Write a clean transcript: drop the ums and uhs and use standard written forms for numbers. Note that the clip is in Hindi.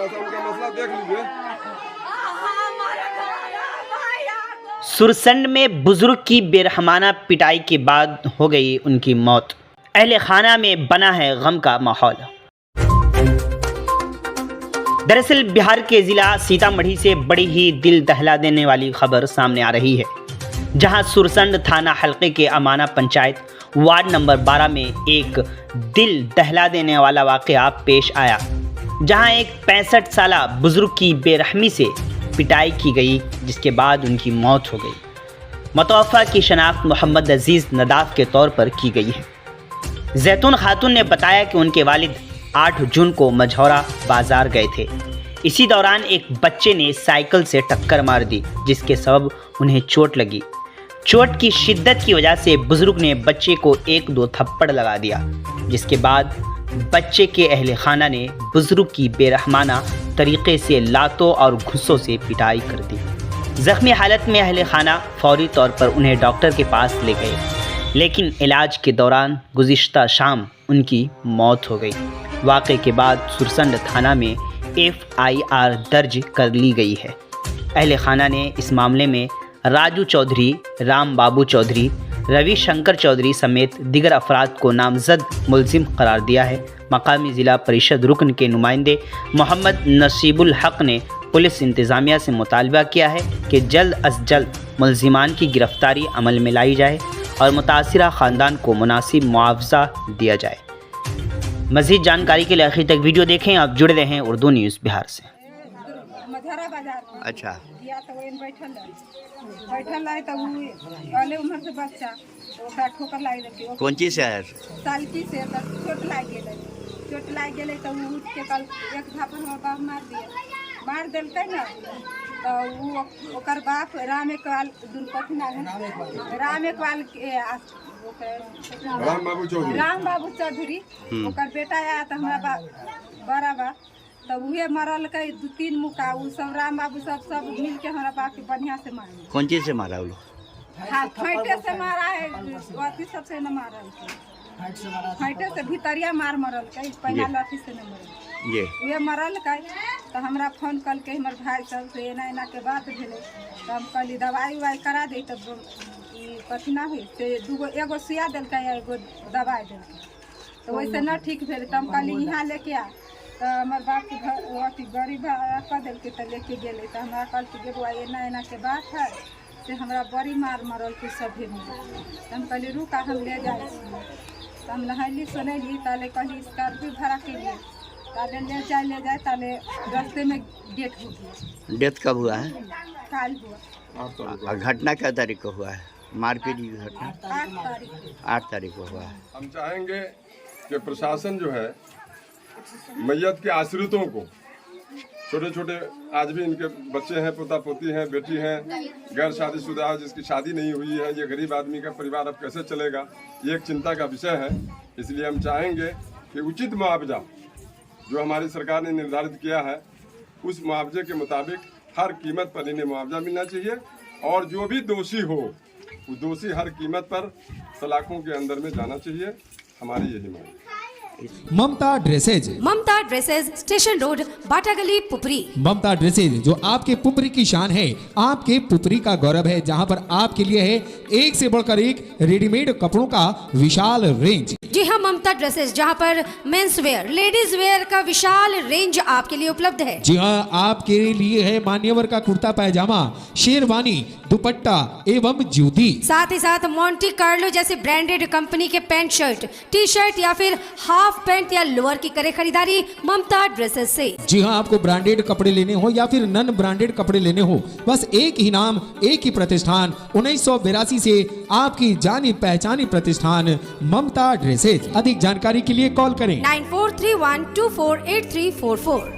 थोड़ा सा उनका मसला देख लीजिए। सुरसंड में बुजुर्ग की बेरहमाना पिटाई के बाद हो गई उनकी मौत। अहले खाना में बना है गम का माहौल। दरअसल बिहार के जिला सीतामढ़ी से बड़ी ही दिल दहला देने वाली खबर सामने आ रही है, जहां सुरसंड थाना हल्के के अमाना पंचायत वार्ड नंबर 12 में एक दिल दहला देने वाला वाकया पेश आया, जहां एक 65 साला बुजुर्ग की बेरहमी से पिटाई की गई, जिसके बाद उनकी मौत हो गई। मतवफ़ा की शनाख्त मोहम्मद अजीज़ नदाफ के तौर पर की गई है। जैतून खातून ने बताया कि उनके वालिद 8 जून को मझौरा बाजार गए थे। इसी दौरान एक बच्चे ने साइकिल से टक्कर मार दी, जिसके सबब उन्हें चोट लगी। चोट की शिद्दत की वजह से बुजुर्ग ने बच्चे को 1-2 थप्पड़ लगा दिया, जिसके बाद बच्चे के अहले खाना ने बुजुर्ग की बेरहमाना तरीके से लातों और घुस्सों से पिटाई कर दी। जख्मी हालत में अहले खाना फौरी तौर पर उन्हें डॉक्टर के पास ले गए, लेकिन इलाज के दौरान गुज़िश्ता शाम उनकी मौत हो गई। वाक़े के बाद सुरसंड थाना में FIR दर्ज कर ली गई है। अहले खाना ने इस मामले में राजू चौधरी, राम बाबू चौधरी, रवि शंकर चौधरी समेत दिगर अफराद को नामजद मुलजिम करार दिया है। मकामी ज़िला परिषद रुकन के नुमाइंदे मोहम्मद नसीबुल हक ने पुलिस इंतज़ामिया से मुतालबा किया है कि जल्द अज जल्द मुलजिमान की गिरफ्तारी अमल में लाई जाए और मुतासिरा ख़ानदान को मुनासिब मुआवजा दिया जाए। मज़ीद जानकारी के लिए आखिर तक वीडियो देखें। आप जुड़े रहें उर्दू न्यूज़ बिहार से। अच्छा, बैठल है तो पहले उम्र से बच्चा ओकरा ठोकर लाग देलकै। कौन चीज से है? सालकी से तो चोट लाग गेलै तो उ उठ के कल एक झापड़ में बाप मार देलकै ना, तो उ ओकर बाप राम इकबाल राम बाबू चौधरी ओकर बेटा आया तो हमारा बड़ा बा, तब उहे मरल कई 2-3 मुका। उ सब राम बाबू सब मिल के हमारा बाप के बढ़िया से मारे। कौन चीज से मारा वो लोग? हाँ, फैटे से मारा है, अथी सबसे न मारा है, फैटे से भीतरिया मरल कई, पहला लाठी से न मरल। ये उहे मरल कई तो हमरा फोन कल के हमर भाई सब से एना के बात भेले, तो हम कहली दवाई उवाई करा दे, तब कथी ना हुई से एगो सुइया देलकै एगो दवाई देलकै, तो वैसे न ठीक भेल। तो हम कहली यहाँ लेके आ, तो हमारे बाप के घर अथी गाड़ी भाड़ा कर दिल्ली तो लेके गए, तो हमारा कल के गेबो एना के बात है से हमरा बड़ी मरल के सभी में। तो हम कहली रुका हम ले जाए, तो हम नहैली सुनैली, ताले कहली स्कॉर्पियो भाड़ा के लिए, ताले ले जाए ताले रास्ते में डेथ हो गया। डेथ कब हुआ है? काल हुआ। और घटना क्या तारीख को हुआ है? मारपीट की घटना 8 तारीख को हुआ है। हम चाहेंगे कि प्रशासन जो है मैयत के आश्रितों को, छोटे छोटे आज भी इनके बच्चे हैं, पोता पोती हैं, बेटी हैं, गैर शादीशुदा है, जिसकी शादी नहीं हुई है, ये गरीब आदमी का परिवार अब कैसे चलेगा, ये एक चिंता का विषय है। इसलिए हम चाहेंगे कि उचित मुआवजा जो हमारी सरकार ने निर्धारित किया है, उस मुआवजे के मुताबिक हर कीमत पर इन्हें मुआवजा मिलना चाहिए, और जो भी दोषी हो वो दोषी हर कीमत पर सलाखों के अंदर में जाना चाहिए। हमारी यही मांग है। ममता ड्रेसेज स्टेशन रोड, बाटा गली, पुपरी। ममता ड्रेसेज जो आपके पुपरी की शान है, आपके पुपरी का गौरव है, जहां पर आपके लिए है एक से बढ़कर एक रेडीमेड कपड़ों का विशाल रेंज। जी हाँ, ममता ड्रेसेज जहां पर मेंस वेयर, लेडीज वेयर का विशाल रेंज आपके लिए उपलब्ध है। जी हाँ, आपके लिए है मान्यवर का कुर्ता पैजामा, शेरवानी, दुपट्टा एवं जूती, साथ ही साथ मोंटी कार्लो जैसे ब्रांडेड कंपनी के पैंट शर्ट, टी शर्ट या फिर हाफ पैंट या लोअर की करे खरीदारी ममता ड्रेसेस से। जी हाँ, आपको ब्रांडेड कपड़े लेने हो या फिर नॉन ब्रांडेड कपड़े लेने हो, बस एक ही नाम, एक ही प्रतिष्ठान, 1982 से आपकी जानी पहचानी प्रतिष्ठान ममता ड्रेसेस। अधिक जानकारी के लिए कॉल करें 9431248344।